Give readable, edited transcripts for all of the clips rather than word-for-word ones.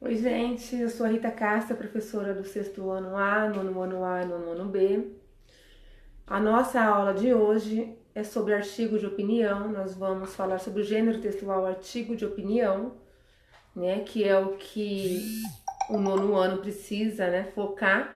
Oi, gente, eu sou a Rita Cássia, professora do sexto ano A, nono ano A e nono ano B. A nossa aula de hoje é sobre artigo de opinião. Nós vamos falar sobre o gênero textual artigo de opinião, né, que é o que o nono ano precisa, né, focar.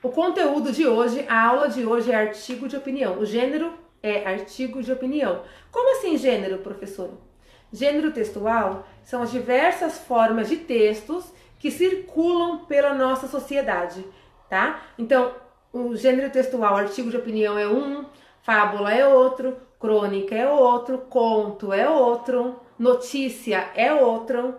O conteúdo de hoje, a aula de hoje é artigo de opinião. O gênero é artigo de opinião. Como assim gênero, professora? Gênero textual são as diversas formas de textos que circulam pela nossa sociedade, tá? Então, o gênero textual, artigo de opinião é um, fábula é outro, crônica é outro, conto é outro, notícia é outro.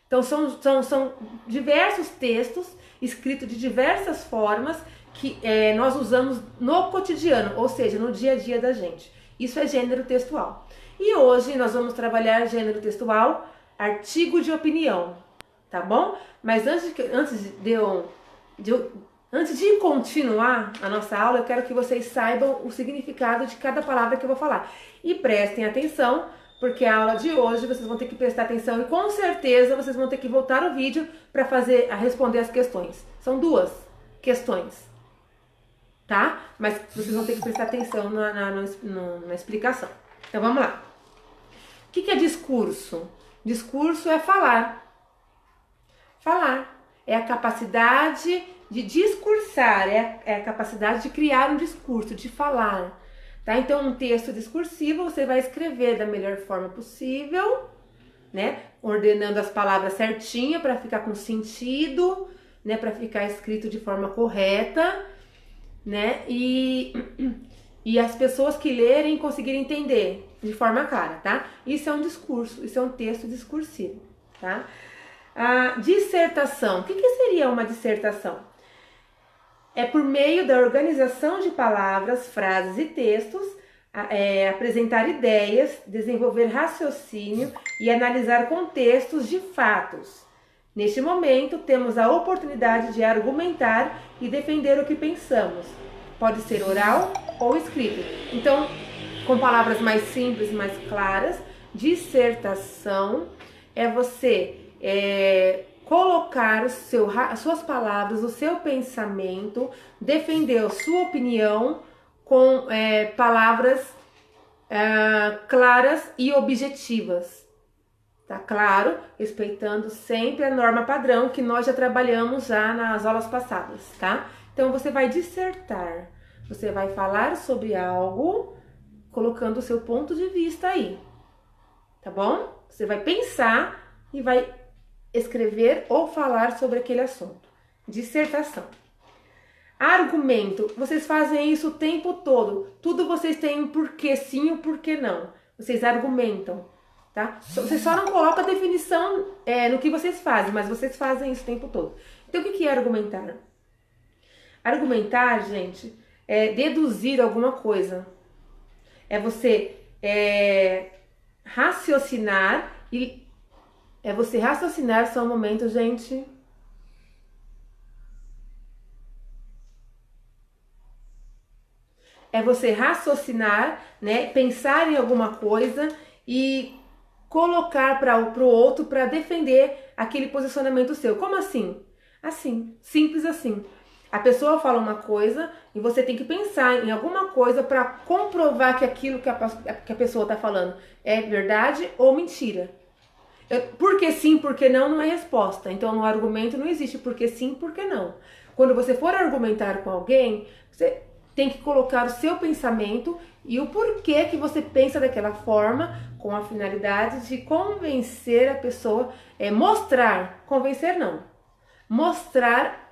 Então, são diversos textos escritos de diversas formas que nós usamos no cotidiano, ou seja, no dia a dia da gente. Isso é gênero textual. E hoje nós vamos trabalhar gênero textual, artigo de opinião, tá bom? Mas antes de continuar a nossa aula, eu quero que vocês saibam o significado de cada palavra que eu vou falar. E prestem atenção, porque a aula de hoje vocês vão ter que prestar atenção e com certeza vocês vão ter que voltar o vídeo para responder as questões. São duas questões, tá? Mas vocês vão ter que prestar atenção na explicação. Então vamos lá. O que é discurso? Discurso é falar. Falar. É a capacidade de discursar, é a capacidade de criar um discurso, de falar. Tá? Então, um texto discursivo você vai escrever da melhor forma possível, né? Ordenando as palavras certinho para ficar com sentido, né? Para ficar escrito de forma correta, né? E as pessoas que lerem conseguirem entender de forma clara, tá? Isso é um discurso, isso é um texto discursivo, tá? A dissertação. O que seria uma dissertação? É por meio da organização de palavras, frases e textos, apresentar ideias, desenvolver raciocínio e analisar contextos de fatos. Neste momento, temos a oportunidade de argumentar e defender o que pensamos. Pode ser oral ou escrito. Então, com palavras mais simples, mais claras, dissertação é você colocar as suas palavras, o seu pensamento, defender a sua opinião com palavras claras e objetivas. Tá claro? Respeitando sempre a norma padrão que nós já trabalhamos já nas aulas passadas, tá? Então você vai dissertar, você vai falar sobre algo, colocando o seu ponto de vista aí, tá bom? Você vai pensar e vai escrever ou falar sobre aquele assunto. Dissertação. Argumento. Vocês fazem isso o tempo todo. Tudo vocês têm um porquê sim e um porquê não. Vocês argumentam, tá? Vocês só não colocam a definição no que vocês fazem, mas vocês fazem isso o tempo todo. Então, o que é argumentar? Argumentar, gente, é deduzir alguma coisa. É você raciocinar e... você raciocinar, só um momento, gente. É você raciocinar, né? Pensar em alguma coisa e colocar para o outro para defender aquele posicionamento seu. Como assim? Assim, simples assim. A pessoa fala uma coisa e você tem que pensar em alguma coisa para comprovar que aquilo que a pessoa está falando é verdade ou mentira. Porque sim, porque não, não é resposta. Então, no argumento não existe porque sim, porque não. Quando você for argumentar com alguém, você tem que colocar o seu pensamento e o porquê que você pensa daquela forma, com a finalidade de convencer a pessoa, mostrar, convencer não, mostrar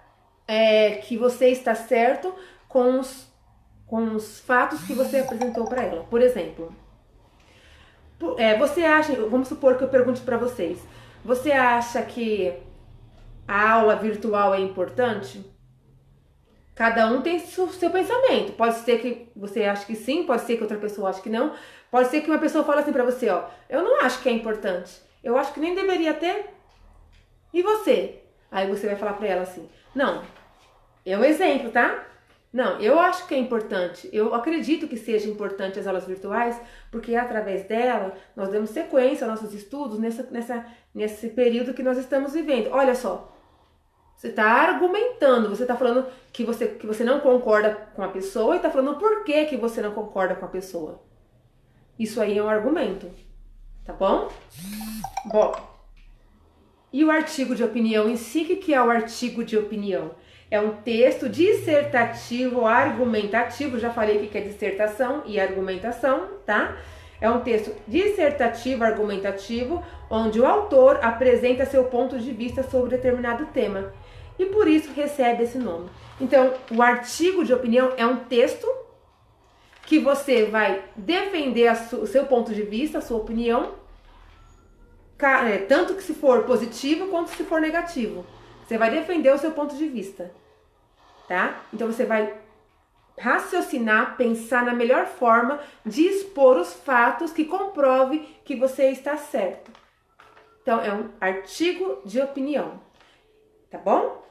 que você está certo com os fatos que você apresentou para ela. Por exemplo, você acha, vamos supor que eu pergunte para vocês, você acha que a aula virtual é importante? Cada um tem seu pensamento. Pode ser que você ache que sim, pode ser que outra pessoa ache que não. Pode ser que uma pessoa fale assim para você, ó, eu não acho que é importante. Eu acho que nem deveria ter. E você? Aí você vai falar para ela assim, não, é um exemplo, tá? Não, eu acho que é importante. Eu acredito que seja importante as aulas virtuais, porque através dela nós damos sequência aos nossos estudos nesse período que nós estamos vivendo. Olha só, você está argumentando, você está falando que você não concorda com a pessoa e está falando por que você não concorda com a pessoa. Isso aí é um argumento, tá bom? Bom, e o artigo de opinião em si, o que é o artigo de opinião? É um texto dissertativo, argumentativo, já falei que é dissertação e argumentação, tá? É um texto dissertativo, argumentativo, onde o autor apresenta seu ponto de vista sobre determinado tema. E por isso recebe esse nome. Então, o artigo de opinião é um texto que você vai defender o seu ponto de vista, a sua opinião, tanto que se for positivo quanto se for negativo. Você vai defender o seu ponto de vista, tá? Então você vai raciocinar, pensar na melhor forma de expor os fatos que comprove que você está certo. Então é um artigo de opinião, tá bom?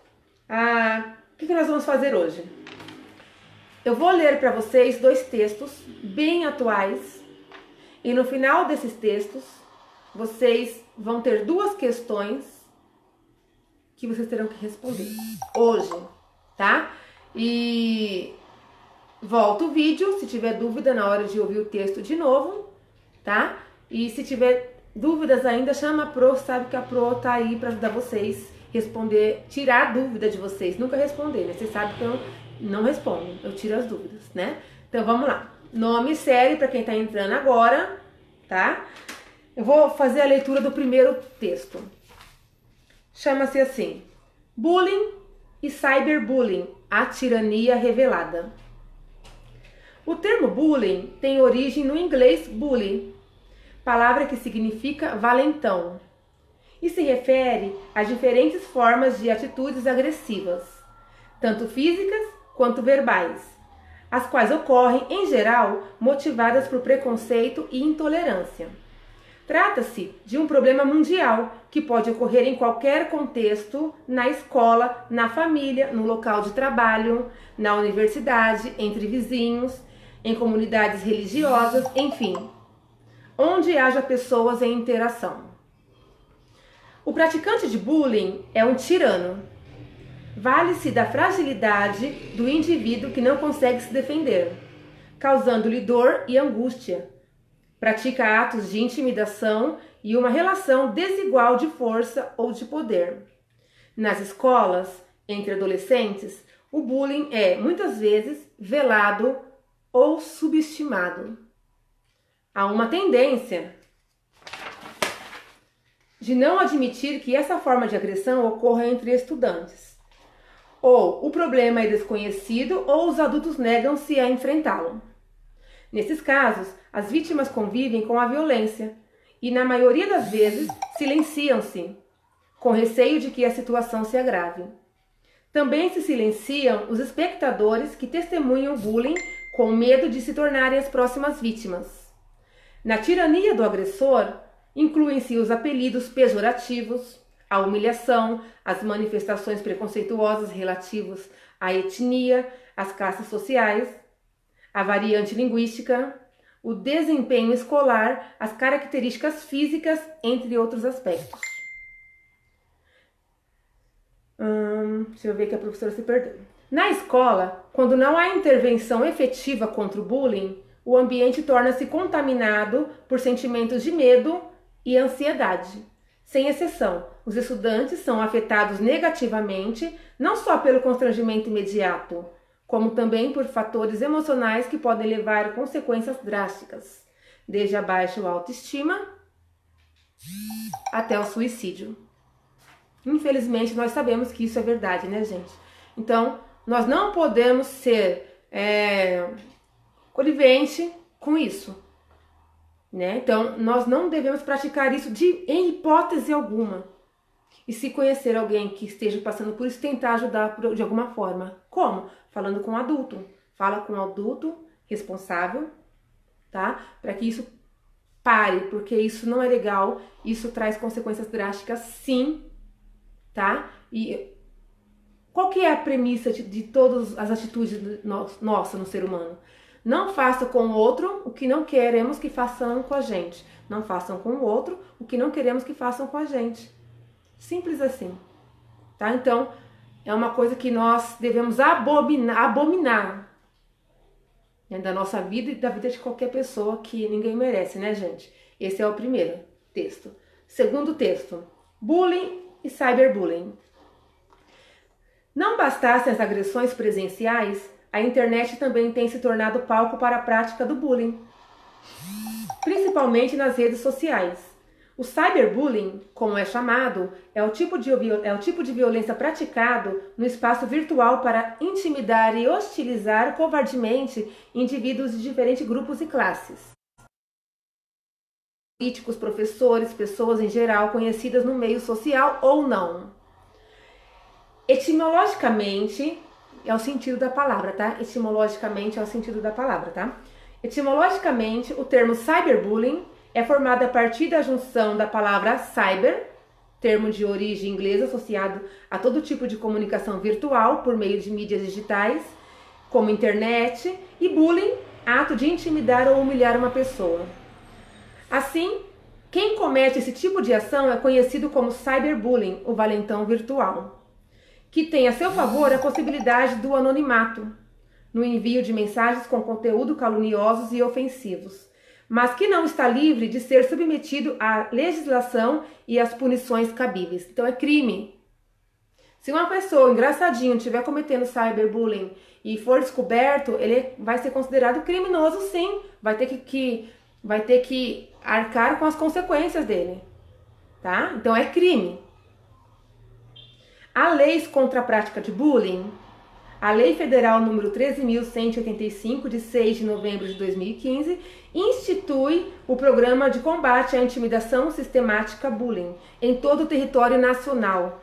O que nós vamos fazer hoje? Eu vou ler para vocês 2 textos bem atuais e no final desses textos vocês vão ter 2 questões que vocês terão que responder hoje, tá? E volta o vídeo se tiver dúvida na hora de ouvir o texto de novo, tá? E se tiver dúvidas ainda, chama a Pro, sabe que a Pro tá aí para ajudar vocês responder, tirar a dúvida de vocês, nunca responder, né? Vocês sabem que eu não respondo, eu tiro as dúvidas, né? Então vamos lá. Nome e série para quem tá entrando agora, tá? Eu vou fazer a leitura do primeiro texto. Chama-se assim: Bullying e Cyberbullying, a tirania revelada. O termo bullying tem origem no inglês bully, palavra que significa valentão, e se refere a diferentes formas de atitudes agressivas, tanto físicas quanto verbais, as quais ocorrem, em geral, motivadas por preconceito e intolerância. Trata-se de um problema mundial que pode ocorrer em qualquer contexto, na escola, na família, no local de trabalho, na universidade, entre vizinhos, em comunidades religiosas, enfim, onde haja pessoas em interação. O praticante de bullying é um tirano. Vale-se da fragilidade do indivíduo que não consegue se defender, causando-lhe dor e angústia. Pratica atos de intimidação e uma relação desigual de força ou de poder. Nas escolas, entre adolescentes, o bullying é, muitas vezes, velado ou subestimado. Há uma tendência de não admitir que essa forma de agressão ocorra entre estudantes. Ou o problema é desconhecido ou os adultos negam-se a enfrentá-lo. Nesses casos, as vítimas convivem com a violência e, na maioria das vezes, silenciam-se, com receio de que a situação se agrave. Também se silenciam os espectadores que testemunham o bullying com medo de se tornarem as próximas vítimas. Na tirania do agressor, incluem-se os apelidos pejorativos, a humilhação, as manifestações preconceituosas relativas à etnia, às classes sociais, a variante linguística, o desempenho escolar, as características físicas, entre outros aspectos. Deixa eu ver que a professora se perdeu. Na escola, quando não há intervenção efetiva contra o bullying, o ambiente torna-se contaminado por sentimentos de medo e ansiedade. Sem exceção, os estudantes são afetados negativamente, não só pelo constrangimento imediato, como também por fatores emocionais que podem levar a consequências drásticas, desde a baixa autoestima até o suicídio. Infelizmente, nós sabemos que isso é verdade, né, gente? Então, nós não podemos ser conivente com isso, né? Então, nós não devemos praticar isso em hipótese alguma. E se conhecer alguém que esteja passando por isso, tentar ajudar de alguma forma. Como? Falando com um adulto. Fala com um adulto responsável, tá? Para que isso pare, porque isso não é legal, isso traz consequências drásticas, sim, tá? E Qual que é a premissa de todas as atitudes nossas no ser humano? Não faça com o outro o que não queremos que façam com a gente. Não façam com o outro o que não queremos que façam com a gente. Simples assim. Tá? Então, é uma coisa que nós devemos abominar né, da nossa vida e da vida de qualquer pessoa que ninguém merece, né, gente? Esse é o primeiro texto. Segundo texto, bullying e cyberbullying. Não bastassem as agressões presenciais, a internet também tem se tornado palco para a prática do bullying, principalmente nas redes sociais. O cyberbullying, como é chamado, é o tipo de violência praticado no espaço virtual para intimidar e hostilizar covardemente indivíduos de diferentes grupos e classes. Políticos, professores, pessoas em geral conhecidas no meio social ou não. Etimologicamente é o sentido da palavra, tá? Etimologicamente é o sentido da palavra, tá? Etimologicamente, o termo cyberbullying é formado a partir da junção da palavra cyber, termo de origem inglesa associado a todo tipo de comunicação virtual por meio de mídias digitais, como internet, e bullying, ato de intimidar ou humilhar uma pessoa. Assim, quem comete esse tipo de ação é conhecido como cyberbullying, o valentão virtual, que tem a seu favor a possibilidade do anonimato no envio de mensagens com conteúdo caluniosos e ofensivos, mas que não está livre de ser submetido à legislação e às punições cabíveis. Então é crime. Se uma pessoa, engraçadinho, estiver cometendo cyberbullying e for descoberto, ele vai ser considerado criminoso, sim. Vai ter que arcar com as consequências dele, tá? Então é crime. Há leis contra a prática de bullying. A Lei Federal número 13.185, de 6 de novembro de 2015, institui o Programa de Combate à Intimidação Sistemática Bullying em todo o território nacional.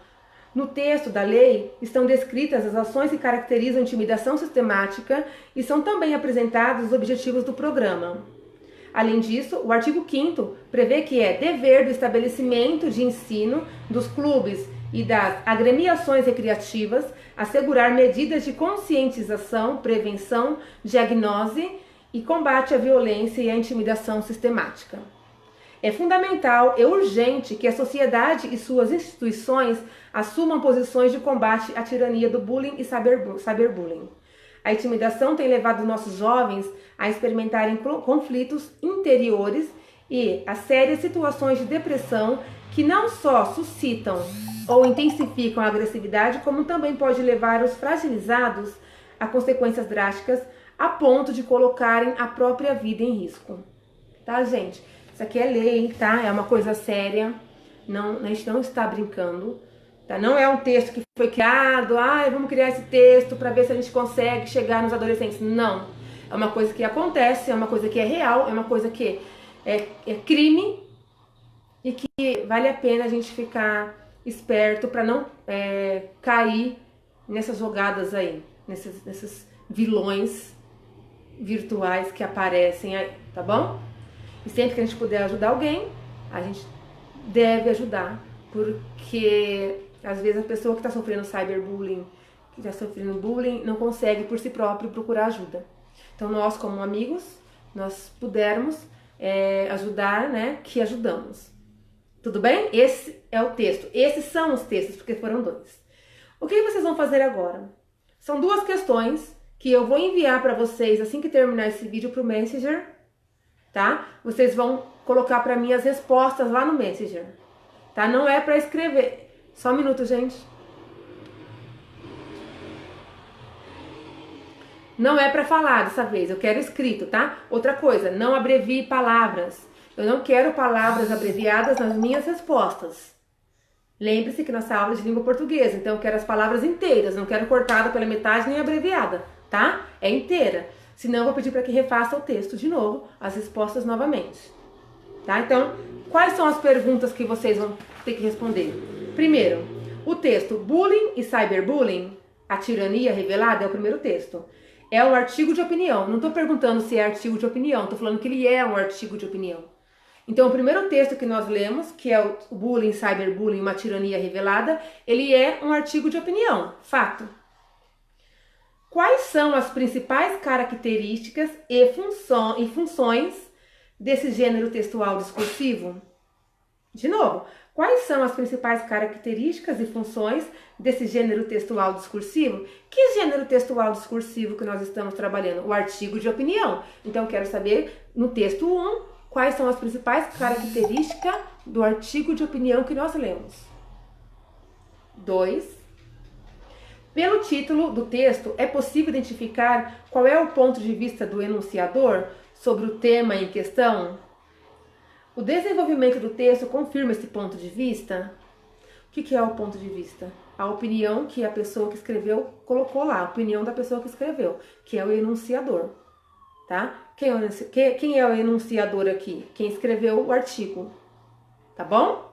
No texto da lei estão descritas as ações que caracterizam a intimidação sistemática e são também apresentados os objetivos do programa. Além disso, o artigo 5º prevê que é dever do estabelecimento de ensino, dos clubes e das agremiações recreativas assegurar medidas de conscientização, prevenção, diagnose e combate à violência e à intimidação sistemática. É fundamental e urgente que a sociedade e suas instituições assumam posições de combate à tirania do bullying e cyberbullying. A intimidação tem levado nossos jovens a experimentarem conflitos interiores e a sérias situações de depressão que não só suscitam ou intensificam a agressividade, como também pode levar os fragilizados a consequências drásticas a ponto de colocarem a própria vida em risco. Tá, gente? Isso aqui é lei, tá? É uma coisa séria. Não, a gente não está brincando. Tá? Não é um texto que foi criado, vamos criar esse texto para ver se a gente consegue chegar nos adolescentes. Não. É uma coisa que acontece, é uma coisa que é real, é uma coisa que é crime e que vale a pena a gente ficar esperto para não cair nessas jogadas aí, nesses vilões virtuais que aparecem aí, tá bom? E sempre que a gente puder ajudar alguém, a gente deve ajudar, porque às vezes a pessoa que está sofrendo cyberbullying, que está sofrendo bullying, não consegue por si próprio procurar ajuda. Então nós, como amigos, nós pudermos ajudar, né, que ajudamos. Tudo bem? Esse é o texto. Esses são os textos, porque foram 2. O que vocês vão fazer agora? São 2 questões que eu vou enviar para vocês assim que terminar esse vídeo para o Messenger, tá? Vocês vão colocar para mim as respostas lá no Messenger, tá? Não é para escrever. Só um minuto, gente. Não é para falar dessa vez, eu quero escrito, tá? Outra coisa, não abrevie palavras. Eu não quero palavras abreviadas nas minhas respostas. Lembre-se que nossa aula é de língua portuguesa, então eu quero as palavras inteiras, não quero cortada pela metade nem abreviada, tá? É inteira. Senão eu vou pedir para que refaça o texto de novo, as respostas novamente. Tá? Então, quais são as perguntas que vocês vão ter que responder? Primeiro, o texto bullying e cyberbullying, a tirania revelada, é o primeiro texto. É um artigo de opinião. Não estou perguntando se é artigo de opinião, estou falando que ele é um artigo de opinião. Então, o primeiro texto que nós lemos, que é o Bullying, Cyberbullying, uma tirania revelada, ele é um artigo de opinião, fato. Quais são as principais características e funções desse gênero textual discursivo? De novo, quais são as principais características e funções desse gênero textual discursivo? Que gênero textual discursivo que nós estamos trabalhando? O artigo de opinião. Então, quero saber, no texto 1, quais são as principais características do artigo de opinião que nós lemos. 2. Pelo título do texto, é possível identificar qual é o ponto de vista do enunciador sobre o tema em questão? O desenvolvimento do texto confirma esse ponto de vista? O que é o ponto de vista? A opinião que a pessoa que escreveu colocou lá, a opinião da pessoa que escreveu, que é o enunciador, tá? Quem é o enunciador aqui? Quem escreveu o artigo, tá bom?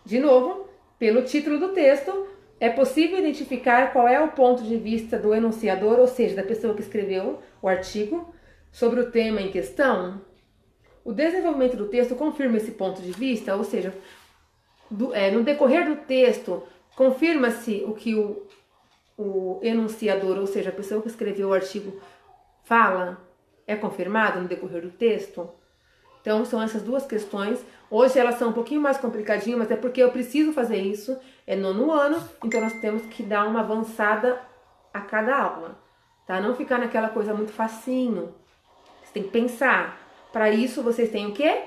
De novo, pelo título do texto, é possível identificar qual é o ponto de vista do enunciador, ou seja, da pessoa que escreveu o artigo, sobre o tema em questão? O desenvolvimento do texto confirma esse ponto de vista, ou seja, no decorrer do texto, confirma-se o que o enunciador, ou seja, a pessoa que escreveu o artigo, fala, é confirmado no decorrer do texto? Então, são essas duas questões. Hoje elas são um pouquinho mais complicadinhas, mas é porque eu preciso fazer isso. É 9º ano, então nós temos que dar uma avançada a cada aula, tá? Não ficar naquela coisa muito facinho. Você tem que pensar. Para isso, vocês têm o quê?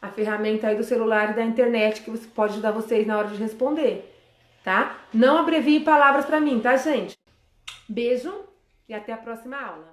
A ferramenta aí do celular e da internet, que pode ajudar vocês na hora de responder, tá? Não abreviem palavras para mim, tá, gente? Beijo e até a próxima aula.